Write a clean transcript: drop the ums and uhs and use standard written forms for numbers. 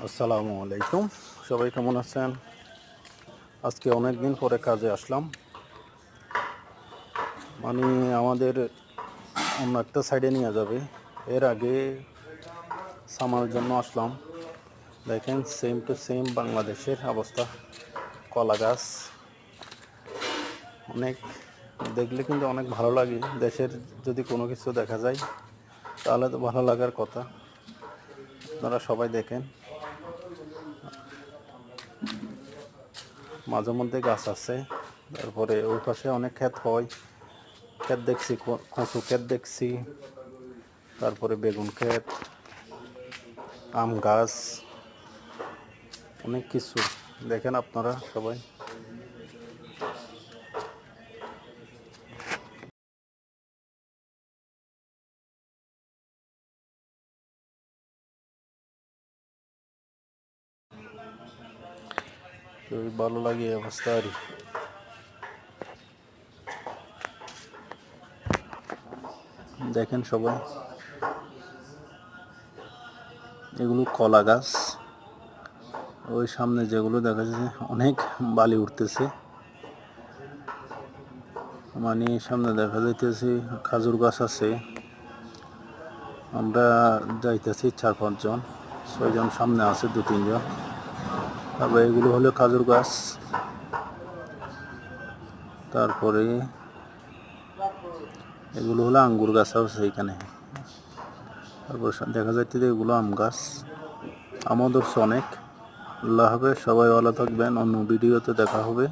আসসালামু আলাইকুম, সবাই কেমন আছেন? আজকে অনেক দিন পরে কাজে আসলাম। মানে আমাদের অন্য একটা সাইডে নিয়ে যাবে। এর আগে সামার জন্য আসলাম। দেখেন সেম টু সেম বাংলাদেশের অবস্থা। কলা গাছ অনেক দেখলে কিন্তু অনেক ভালো লাগে। দেশের যদি কোনো কিছু দেখা যায় তাহলে তো ভালো লাগার কথা। আপনারা সবাই দেখেন, মাঝে মধ্যে গাছ আছে। তারপরে ওই পাশে অনেক ক্ষেত হয়, ক্ষেত দেখছি, কচু ক্ষেত দেখছি, তারপরে বেগুন ক্ষেত, আম গাছ, অনেক কিছু দেখেন আপনারা সবাই। তো ভালো লাগে এই অবস্থা আর দেখেন সবাই, এগুলো কলা গাছ। ওই সামনে যেগুলো দেখা যাচ্ছে অনেক বালি উঠতেছে, মানে সামনে দেখা যাইতেছে খাজুর গাছ আছে। আমরা যাইতেছি 4-5 জন, 6 জন সামনে আছে, 2-3 জন। তারপরে এগুলো হলো খাজুর গাছ। তারপরে এগুলো হলো আঙ্গুর গাছ আছে এখানে। তারপর দেখা যাচ্ছে যে এগুলো আম গাছ। আমও ধরছে অনেক। আল্লাহ হাফেজ, সবাই ভালো থাকবেন। অন্য ভিডিওতে দেখা হবে।